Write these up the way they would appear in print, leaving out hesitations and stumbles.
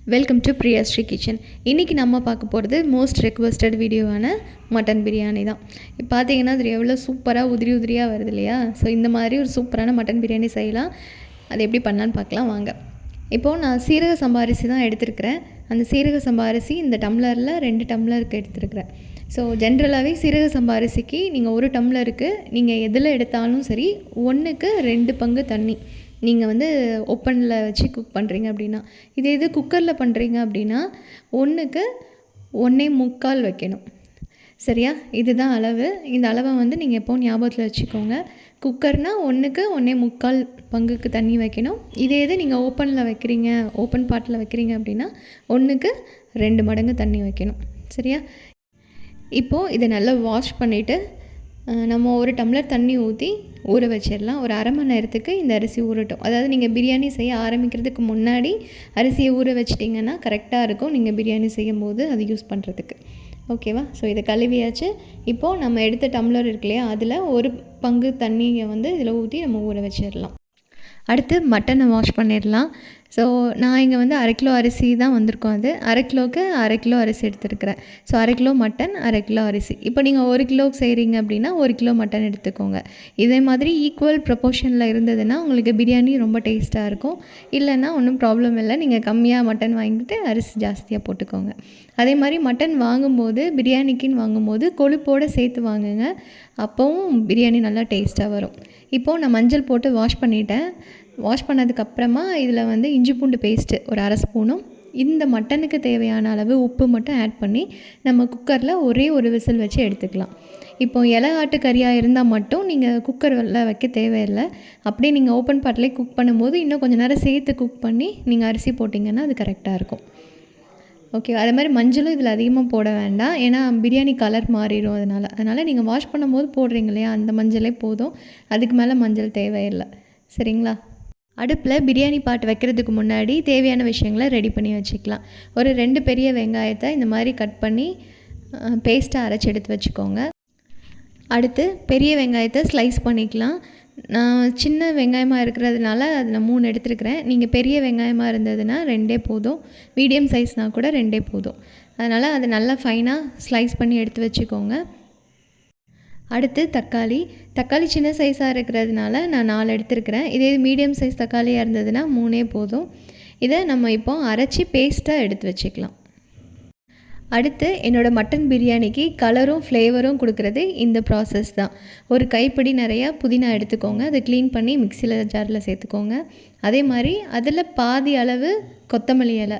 Welcome to பிரியாஸ்ரீ kitchen. இன்றைக்கி நம்ம பார்க்க போகிறது மோஸ்ட் ரெக்வஸ்டட் வீடியோவான மட்டன் பிரியாணி தான். இப்போ பார்த்தீங்கன்னா அது எவ்வளோ சூப்பராக உதிரி உதிரியாக வருது இல்லையா? ஸோ இந்த மாதிரி ஒரு சூப்பரான மட்டன் பிரியாணி செய்யலாம். அது எப்படி பண்ணலான்னு பார்க்கலாம் வாங்க. இப்போது நான் சீரக சம்பா அரிசி தான் எடுத்துருக்கிறேன். அந்த சீரக சம்பா அரிசி இந்த டம்ளரில் 2 டம்ளருக்கு எடுத்துருக்கிறேன். ஸோ ஜென்ரலாகவே சீரக சம்பா அரிசிக்கு நீங்கள் 1 டம்ளருக்கு நீங்கள் எதில் எடுத்தாலும் சரி 1க்கு 2 பங்கு தண்ணி நீங்கள் வந்து ஓப்பனில் வச்சு குக் பண்ணுறீங்க அப்படின்னா, இது குக்கரில் பண்ணுறீங்க அப்படின்னா 1க்கு 1.25 வைக்கணும். சரியா? இதுதான் அளவு. இந்த அளவை வந்து நீங்கள் எப்போவும் ஞாபகத்தில் வச்சுக்கோங்க. குக்கர்னால் 1க்கு 1.25 பங்குக்கு தண்ணி வைக்கணும். இது நீங்கள் ஓப்பனில் வைக்கிறீங்க, ஓப்பன் பாட்டில் வைக்கிறீங்க அப்படின்னா 1க்கு 2 மடங்கு தண்ணி வைக்கணும். சரியா? இப்போது இதை நல்லா வாஷ் பண்ணிவிட்டு நம்ம 1 டம்ளர் தண்ணி ஊற்றி ஊற வச்சிடலாம். ஒரு அரை மணி நேரத்துக்கு இந்த அரிசி ஊறட்டும். அதாவது நீங்கள் பிரியாணி செய்ய ஆரம்பிக்கிறதுக்கு முன்னாடி அரிசியை ஊற வச்சிட்டிங்கன்னா கரெக்டாக இருக்கும் நீங்கள் பிரியாணி செய்யும்போது அது யூஸ் பண்ணுறதுக்கு. ஓகேவா? ஸோ இதை கழுவியாச்சு. இப்போது நம்ம எடுத்த டம்ளர் இருக்கு இல்லையா, அதில் 1 பங்கு தண்ணியை வந்து இதில் ஊற்றி நம்ம ஊற வச்சிடலாம். அடுத்து மட்டனை வாஷ் பண்ணிடலாம். ஸோ நான் இங்கே வந்து 1/2 கிலோ அரிசி தான் வந்திருக்கோம். அது 1/2 கிலோவுக்கு 1/2 கிலோ அரிசி எடுத்துருக்கிறேன். ஸோ 1/2 கிலோ மட்டன், 1/2 கிலோ அரிசி. இப்போ நீங்கள் 1 கிலோவுக்கு செய்கிறீங்க அப்படின்னா 1 கிலோ மட்டன் எடுத்துக்கோங்க. இதே மாதிரி ஈக்குவல் ப்ரொப்போர்ஷனில் இருந்ததுன்னா உங்களுக்கு பிரியாணி ரொம்ப டேஸ்ட்டாக இருக்கும். இல்லைன்னா ஒன்றும் ப்ராப்ளம் இல்லை, நீங்கள் கம்மியாக மட்டன் வாங்கிட்டு அரிசி ஜாஸ்தியாக போட்டுக்கோங்க. அதே மாதிரி மட்டன் வாங்கும்போது பிரியாணிக்குன்னு வாங்கும்போது கொழுப்போடு சேர்த்து வாங்குங்க. அப்போவும் பிரியாணி நல்லா டேஸ்ட்டாக வரும். இப்போது நான் மஞ்சள் போட்டு வாஷ் பண்ணிட்டேன். வாஷ் பண்ணதுக்கப்புறமா இதில் வந்து இஞ்சி பூண்டு பேஸ்ட்டு ஒரு 1/2 ஸ்பூனும் இந்த மட்டனுக்கு தேவையான அளவு உப்பு மட்டும் ஆட் பண்ணி நம்ம குக்கரில் ஒரே ஒரு விசில் வச்சு எடுத்துக்கலாம். இப்போ இலை ஆட்டு கறியாக இருந்தால் மட்டும் நீங்கள் குக்கரில் வைக்க தேவையில்லை. அப்படியே நீங்கள் ஓப்பன் பாட்டிலே குக் பண்ணும்போது இன்னும் கொஞ்சம் நேரம் சேர்த்து குக் பண்ணி நீங்கள் அரிசி போட்டிங்கன்னா அது கரெக்டாக இருக்கும். ஓகே, அதே மாதிரி மஞ்சளும் இதில் அதிகமாக போட வேண்டாம், ஏன்னா பிரியாணி கலர் மாறிடும். அதனால் நீங்கள் வாஷ் பண்ணும்போது போடுறீங்க இல்லையா, அந்த மஞ்சளே போதும். அதுக்கு மேலே மஞ்சள் தேவையில்லை. சரிங்களா? அடுப்பில் பிரியாணி பாட் வைக்கிறதுக்கு முன்னாடி தேவையான விஷயங்களை ரெடி பண்ணி வச்சுக்கலாம். ஒரு 2 பெரிய வெங்காயத்தை இந்த மாதிரி கட் பண்ணி பேஸ்ட்டாக அரைச்சி எடுத்து வச்சுக்கோங்க. அடுத்து பெரிய வெங்காயத்தை ஸ்லைஸ் பண்ணிக்கலாம். நான் சின்ன வெங்காயமாக இருக்கிறதுனால அது நான் 3 எடுத்துருக்கிறேன். நீங்கள் பெரிய வெங்காயமாக இருந்ததுன்னா 2 போதும், மீடியம் சைஸ்னால் கூட 2 போதும். அதனால் அதை நல்லா ஃபைனாக ஸ்லைஸ் பண்ணி எடுத்து வச்சுக்கோங்க. அடுத்து தக்காளி சின்ன சைஸாக இருக்கிறதுனால நான் 4 எடுத்துருக்கிறேன். இதே மீடியம் சைஸ் தக்காளியாக இருந்ததுன்னா 3 போதும். இதை நம்ம இப்போ அரைச்சி பேஸ்ட்டாக எடுத்து வச்சுக்கலாம். அடுத்து என்னோடய மட்டன் பிரியாணிக்கு கலரும் ஃப்ளேவரும் கொடுக்குறது இந்த ப்ராசஸ் தான். ஒரு கைப்பிடி நிறையா புதினா எடுத்துக்கோங்க. அதை க்ளீன் பண்ணி மிக்சியில் ஜாரில் சேர்த்துக்கோங்க. அதே மாதிரி அதில் பாதி அளவு கொத்தமல்லி இலை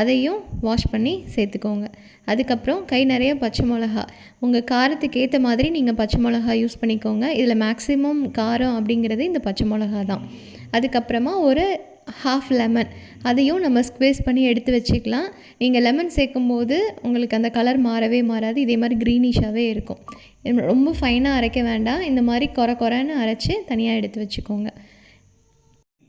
அதையும் வாஷ் பண்ணி சேர்த்துக்கோங்க. அதுக்கப்புறம் கை நிறைய பச்சை மிளகா, உங்கள் காரத்துக்கு ஏற்ற மாதிரி நீங்கள் பச்சை மிளகா யூஸ் பண்ணிக்கோங்க. இதில் மேக்ஸிமம் காரம் அப்படிங்கிறது இந்த பச்சை மிளகா தான். அதுக்கப்புறமா ஒரு 1/2 லெமன், அதையும் நம்ம ஸ்க்வீஸ் பண்ணி எடுத்து வச்சுக்கலாம். நீங்கள் லெமன் சேர்க்கும்போது உங்களுக்கு அந்த கலர் மாறவே மாறாது, இதே மாதிரி க்ரீனிஷாகவே இருக்கும். ரொம்ப ஃபைனாக அரைக்க வேண்டாம், இந்த மாதிரி கொரன்னு அரைச்சி தனியாக எடுத்து வச்சுக்கோங்க.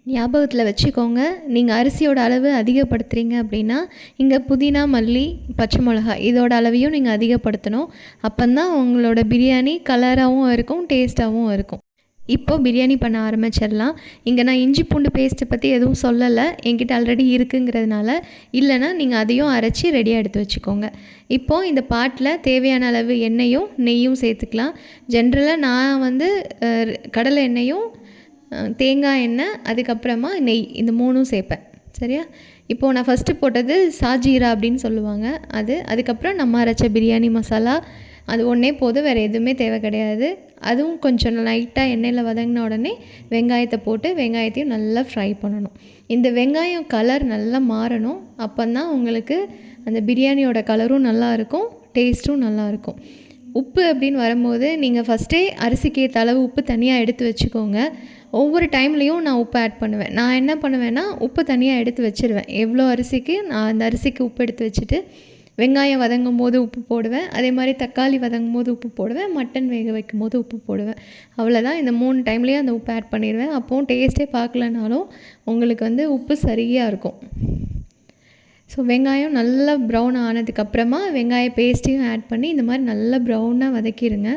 ஞாபகத்தில் வச்சுக்கோங்க, நீங்கள் அரிசியோட அளவு அதிகப்படுத்துகிறீங்க அப்படின்னா இங்கே புதினா, மல்லி, பச்சை மிளகா இதோட அளவையும் நீங்கள் அதிகப்படுத்தணும். அப்போந்தான் உங்களோட பிரியாணி கலராகவும் இருக்கும், டேஸ்ட்டாகவும் இருக்கும். இப்போது பிரியாணி பண்ண ஆரம்பிச்சிடலாம். இங்கே நான் இஞ்சி பூண்டு பேஸ்ட்டை பற்றி எதுவும் சொல்லலை, என்கிட்ட ஆல்ரெடி இருக்குங்கிறதுனால. இல்லைனா நீங்கள் அதையும் அரைச்சி ரெடியாக எடுத்து வச்சுக்கோங்க. இப்போது இந்த பாட்டில் தேவையான அளவு எண்ணெயும் நெய்யும் சேர்த்துக்கலாம். ஜென்ரலாக நான் வந்து கடலை எண்ணெயும் தேங்காய் எண்ணெய் அதுக்கப்புறமா நெய் இந்த 3ம் சேர்ப்பேன். சரியா? இப்போது நான் ஃபஸ்ட்டு போட்டது சாஜீரா அப்படின்னு சொல்லுவாங்க, அதுக்கப்புறம் நம்ம அரைச்ச பிரியாணி மசாலா, அது ஒன்றே போதும், வேறு எதுவுமே தேவை கிடையாது. அதுவும் கொஞ்சம் லைட்டாக எண்ணெயில் வதங்கின உடனே வெங்காயத்தை போட்டு வெங்காயத்தையும் நல்லா ஃப்ரை பண்ணணும். இந்த வெங்காயம் கலர் நல்லா மாறணும். அப்போந்தான் உங்களுக்கு அந்த பிரியாணியோட கலரும் நல்லாயிருக்கும், டேஸ்ட்டும் நல்லாயிருக்கும். உப்பு அப்படின்னு வரும்போது நீங்கள் ஃபஸ்ட்டே அரிசிக்கு ஏற்ற அளவு உப்பு தனியாக எடுத்து வச்சுக்கோங்க. ஒவ்வொரு டைம்லேயும் நான் உப்பு ஆட் பண்ணுவேன். நான் என்ன பண்ணுவேன்னா உப்பு தனியாக எடுத்து வச்சுருவேன். எவ்வளோ அரிசிக்கு நான் அந்த அரிசிக்கு உப்பு எடுத்து வச்சுட்டு வெங்காயம் வதங்கும் போது உப்பு போடுவேன். அதே மாதிரி தக்காளி வதங்கும் போது உப்பு போடுவேன். மட்டன் வேக வைக்கும் போது உப்பு போடுவேன். அவ்வளோதான். இந்த 3 டைம்லேயும் அந்த உப்பு ஆட் பண்ணிடுவேன். அப்போது டேஸ்ட்டே பார்க்கலனாலும் உங்களுக்கு வந்து உப்பு சரியாக இருக்கும். ஸோ வெங்காயம் நல்லா ப்ரௌன் ஆனதுக்கப்புறமா வெங்காய பேஸ்ட்டையும் ஆட் பண்ணி இந்த மாதிரி நல்லா ப்ரௌனாக வதக்கிடுங்க.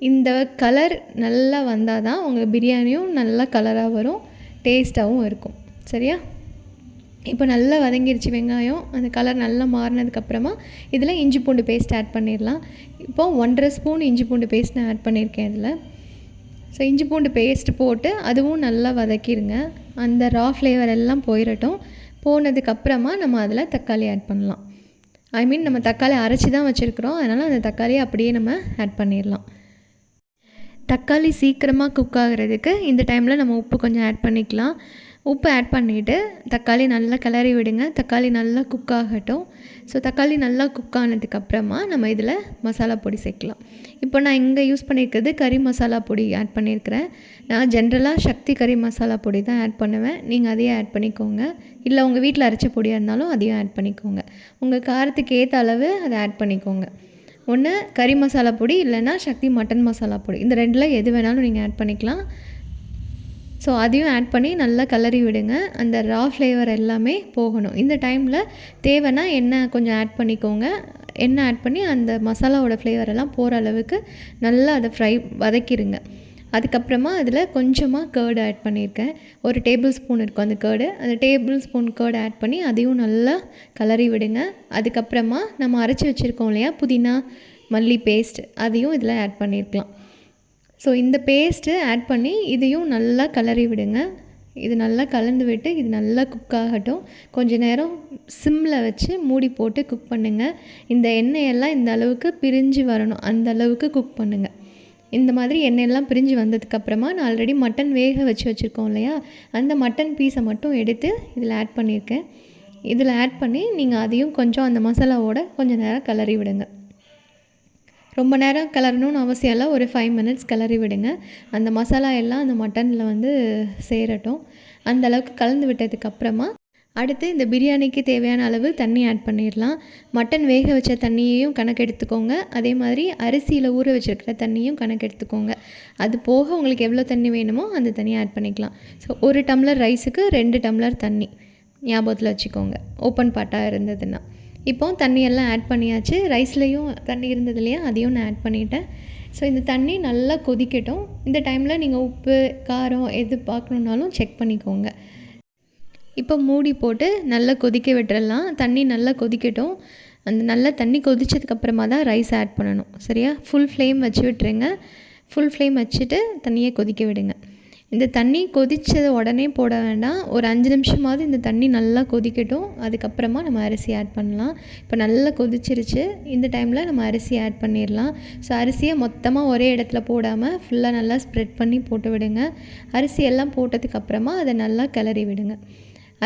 இந்த கலர் நல்லா வந்தால் தான் உங்கள் பிரியாணியும் நல்லா கலராக வரும், டேஸ்ட்டாகவும் இருக்கும். சரியா? இப்போ நல்லா வதங்கிருச்சு வெங்காயம், அந்த கலர் நல்லா மாறினதுக்கப்புறமா இதில் இஞ்சி பூண்டு பேஸ்ட் ஆட் பண்ணிடலாம். இப்போது 1.5 ஸ்பூன் இஞ்சி பூண்டு பேஸ்ட் நான் ஆட் பண்ணியிருக்கேன் இதில். ஸோ இஞ்சி பூண்டு பேஸ்ட் போட்டு அதுவும் நல்லா வதக்கிடுங்க. அந்த ரா ஃப்ளேவர் எல்லாம் போயிடட்டும். போனதுக்கப்புறமா நம்ம அதில் தக்காளி ஆட் பண்ணலாம். நம்ம தக்காளி அரைச்சி தான் வச்சுருக்குறோம், அதனால் அந்த தக்காளியை அப்படியே நம்ம ஆட் பண்ணிடலாம். தக்காளி சீக்கிரமாக குக் ஆகிறதுக்கு இந்த டைமில் நம்ம உப்பு கொஞ்சம் ஆட் பண்ணிக்கலாம். உப்பு ஆட் பண்ணிவிட்டு தக்காளி நல்லா கிளறி விடுங்க. தக்காளி நல்லா குக் ஆகட்டும். ஸோ தக்காளி நல்லா குக் ஆனதுக்கப்புறமா நம்ம இதில் மசாலா பொடி சேர்க்கலாம். இப்போ நான் இங்கே யூஸ் பண்ணியிருக்கிறது கறி மசாலா பொடி ஆட் பண்ணியிருக்கிறேன். நான் ஜென்ரலாக சக்தி கறி மசாலா பொடி தான் ஆட் பண்ணுவேன். நீங்கள் அதையே ஆட் பண்ணிக்கோங்க. இல்லை உங்கள் வீட்டில் அரைச்ச பொடியாக இருந்தாலும் அதையும் ஆட் பண்ணிக்கோங்க. உங்கள் காரத்துக்கு ஏற்ற அளவு அதை ஆட் பண்ணிக்கோங்க. ஒன்று கறி மசாலா பொடி இல்லைன்னா சக்தி மட்டன் மசாலா பொடி, இந்த ரெண்டில் எது வேணாலும் நீங்கள் ஆட் பண்ணிக்கலாம். ஸோ அதையும் ஆட் பண்ணி நல்லா கிளறி விடுங்க. அந்த ரா ஃப்ளேவர் எல்லாமே போகணும். இந்த டைமில் தேவைன்னா எண்ணெய் கொஞ்சம் ஆட் பண்ணிக்கோங்க. எண்ணெய் ஆட் பண்ணி அந்த மசாலாவோட ஃப்ளேவர் எல்லாம் போகிற அளவுக்கு நல்லா அதை வதக்கிடுங்க. அதுக்கப்புறமா அதில் கொஞ்சமாக கேர்டு ஆட் பண்ணியிருக்கேன். 1 டேபிள் ஸ்பூன் இருக்கும் அந்த கேர்டு. அந்த டேபிள் ஸ்பூன் கேர்டு ஆட் பண்ணி அதையும் நல்லா கிளறி விடுங்க. அதுக்கப்புறமா நம்ம அரைச்சி வச்சுருக்கோம் இல்லையா புதினா மல்லி பேஸ்ட், அதையும் இதில் ஆட் பண்ணியிருக்கலாம். ஸோ இந்த பேஸ்ட்டு ஆட் பண்ணி இதையும் நல்லா கிளறி விடுங்க. இது நல்லா கலந்து விட்டு இது நல்லா குக் ஆகட்டும். கொஞ்சம் நேரம் சிம்மில் வச்சு மூடி போட்டு குக் பண்ணுங்கள். இந்த எண்ணெயெல்லாம் இந்த அளவுக்கு பிரிஞ்சு வரணும், அந்த அளவுக்கு குக் பண்ணுங்கள். இந்த மாதிரி எண்ணெயெல்லாம் பிரிஞ்சு வந்ததுக்கப்புறமா நான் ஆல்ரெடி மட்டன் வேக வச்சுருக்கோம் இல்லையா, அந்த மட்டன் பீஸை மட்டும் எடுத்து இதில் ஆட் பண்ணியிருக்கேன். இதில் ஆட் பண்ணி நீங்கள் அதையும் கொஞ்சம் அந்த மசாலாவோட கொஞ்சம் நேரம் கிளறி விடுங்க. ரொம்ப நேரம் கிளறணும்னு அவசியம் இல்லை, ஒரு 5 மினிட்ஸ் கிளறி விடுங்க. அந்த மசாலா எல்லாம் அந்த மட்டனில் சேரட்டும். அந்த அளவுக்கு கலந்து விட்டதுக்கப்புறமா அடுத்து இந்த பிரியாணிக்கு தேவையான அளவு தண்ணி ஆட் பண்ணிடலாம். மட்டன் வேக வச்ச தண்ணியையும் கணக்கு எடுத்துக்கோங்க. அதே மாதிரி அரிசியில் ஊற வச்சுருக்கிற தண்ணியும் கணக்கு எடுத்துக்கோங்க. அது போக உங்களுக்கு எவ்வளோ தண்ணி வேணுமோ அந்த தண்ணியை ஆட் பண்ணிக்கலாம். ஸோ 1 டம்ளர் ரைஸுக்கு 2 டம்ளர் தண்ணி ஞாபகத்தில் வச்சுக்கோங்க, ஓப்பன் பாட்டாக இருந்ததுன்னா. இப்போ தண்ணியெல்லாம் ஆட் பண்ணியாச்சு. ரைஸ்லேயும் தண்ணி இருந்தது இல்லையா, அதையும் நான் ஆட் பண்ணிட்டேன். ஸோ இந்த தண்ணி நல்லா கொதிக்கட்டும். இந்த டைமில் நீங்கள் உப்பு காரம் எது பார்க்கணுன்னாலும் செக் பண்ணிக்கோங்க. இப்போ மூடி போட்டு நல்லா கொதிக்க விட்டுறலாம். தண்ணி நல்லா கொதிக்கட்டும். அந்த நல்லா தண்ணி கொதித்ததுக்கப்புறமா தான் ரைஸ் ஆட் பண்ணணும், சரியா? ஃபுல் ஃப்ளேம் வச்சு விட்டுருங்க. ஃபுல் ஃப்ளேம் வச்சுட்டு தண்ணியை கொதிக்க விடுங்க. இந்த தண்ணி கொதித்தது உடனே போட வேண்டாம், ஒரு 5 நிமிஷமாவது இந்த தண்ணி நல்லா கொதிக்கட்டும். அதுக்கப்புறமா நம்ம அரிசி ஆட் பண்ணலாம். இப்போ நல்லா கொதிச்சிருச்சு. இந்த டைமில் நம்ம அரிசி ஆட் பண்ணிடலாம். ஸோ அரிசியை மொத்தமாக ஒரே இடத்துல போடாமல் ஃபுல்லாக நல்லா ஸ்ப்ரெட் பண்ணி போட்டு விடுங்க. அரிசி எல்லாம் போட்டதுக்கப்புறமா அதை நல்லா கிளறி விடுங்க.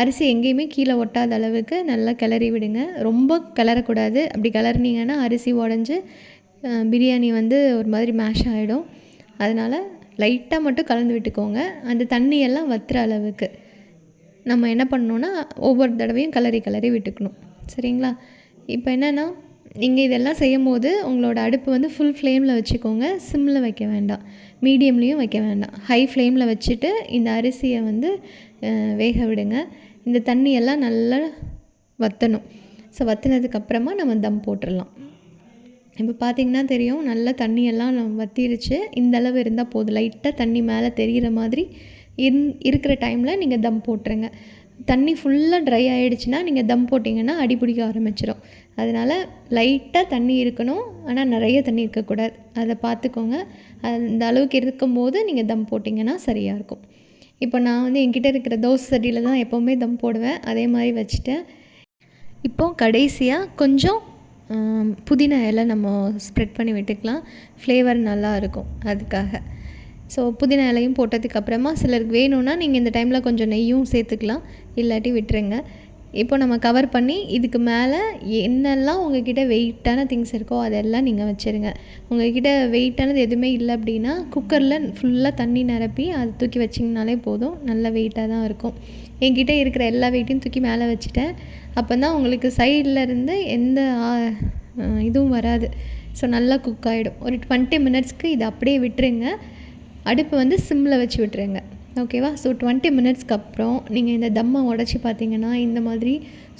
அரிசி எங்கேயுமே கீழே ஒட்டாத அளவுக்கு நல்லா கிளறி விடுங்க. ரொம்ப கிளறக்கூடாது. அப்படி கிளறினீங்கன்னா அரிசி உடஞ்சி பிரியாணி ஒரு மாதிரி மேஷ் ஆகிடும். அதனால் லைட்டாக மட்டும் கலந்து விட்டுக்கோங்க. அந்த தண்ணியெல்லாம் வற்றுற அளவுக்கு நம்ம என்ன பண்ணணுன்னா ஒவ்வொரு தடவையும் கிளறி விட்டுக்கணும், சரிங்களா? இப்போ என்னென்னா நீங்கள் இதெல்லாம் செய்யும் போது உங்களோட அடுப்பு ஃபுல் ஃப்ளேமில் வச்சுக்கோங்க. சிம்மில் வைக்க வேண்டாம், மீடியம்லேயும் வைக்க வேண்டாம். ஹை ஃப்ளேமில் வச்சுட்டு இந்த அரிசியை வேக விடுங்க. இந்த தண்ணியெல்லாம் நல்லா வற்றணும். ஸோ வற்றினதுக்கப்புறமா நம்ம தம் போட்டுடலாம். இப்போ பார்த்திங்கன்னா தெரியும், நல்லா தண்ணியெல்லாம் வற்றிருச்சு. இந்த அளவு இருந்தால் போதும். லைட்டாக தண்ணி மேலே தெரிகிற மாதிரி இருக்கிற டைமில் நீங்கள் தம் போட்டுருங்க. தண்ணி ஃபுல்லாக ட்ரை ஆகிடுச்சுன்னா நீங்கள் தம் போட்டிங்கன்னா அடி பிடிக்க ஆரம்பிச்சிடும். அதனால் லைட்டாக தண்ணி இருக்கணும், ஆனால் நிறைய தண்ணி இருக்கக்கூடாது. அதை பார்த்துக்கோங்க. அந்த அளவுக்கு இருக்கும்போது நீங்கள் தம் போட்டிங்கன்னா சரியாக இருக்கும். இப்போ நான் என்கிட்ட இருக்கிற தோசை சட்டியில் தான் எப்போவுமே தம் போடுவேன். அதே மாதிரி வச்சுட்டேன். இப்போது கடைசியாக கொஞ்சம் புதினா இலை நம்ம ஸ்ப்ரெட் பண்ணி விட்டுக்கலாம். ஃப்ளேவர் நல்லா இருக்கும் அதுக்காக. ஸோ புதினா இலையும் போட்டதுக்கப்புறமா சிலருக்கு வேணும்னா நீங்கள் இந்த டைமில் கொஞ்சம் நெய்யும் சேர்த்துக்கலாம், இல்லாட்டி விட்டுருங்க. இப்போ நம்ம கவர் பண்ணி இதுக்கு மேலே என்னெல்லாம் உங்கள்கிட்ட வெயிட்டான திங்ஸ் இருக்கோ அதெல்லாம் நீங்கள் வச்சுருங்க. உங்கள்கிட்ட வெயிட்டானது எதுவுமே இல்லை அப்படின்னா குக்கரில் ஃபுல்லாக தண்ணி நிரப்பி அதை தூக்கி வச்சிங்கனாலே போதும். நல்ல வெயிட்டாக தான் இருக்கும். என்கிட்ட இருக்கிற எல்லா வெயிட்டையும் தூக்கி மேலே வச்சுட்டேன். அப்போ தான் உங்களுக்கு சைடில் இருந்து எந்த இதுவும் வராது. ஸோ நல்லா குக் ஆகிடும். ஒரு 20 மினிட்ஸ்க்கு இதை அப்படியே விட்டுருங்க. அடுப்பு சிம்மில் வச்சு விட்டுருங்க, ஓகேவா? ஸோ 20 மினிட்ஸ்க்கு அப்புறம் நீங்கள் இந்த தம்மை உடச்சி பார்த்தீங்கன்னா இந்த மாதிரி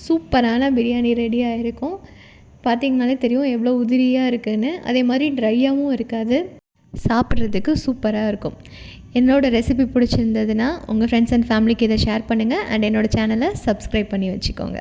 சூப்பரான பிரியாணி ரெடியாக இருக்கும். பார்த்திங்கனாலே தெரியும் எவ்வளோ உதிரியாக இருக்குதுன்னு. அதே மாதிரி ட்ரையாகவும் இருக்காது, சாப்பிட்றதுக்கு சூப்பராக இருக்கும். என்னோடய ரெசிபி பிடிச்சிருந்ததுன்னா உங்கள் ஃப்ரெண்ட்ஸ் அண்ட் ஃபேமிலிக்கு இதை ஷேர் பண்ணுங்கள் அண்ட் என்னோடய சேனலை சப்ஸ்கிரைப் பண்ணி வச்சுக்கோங்க.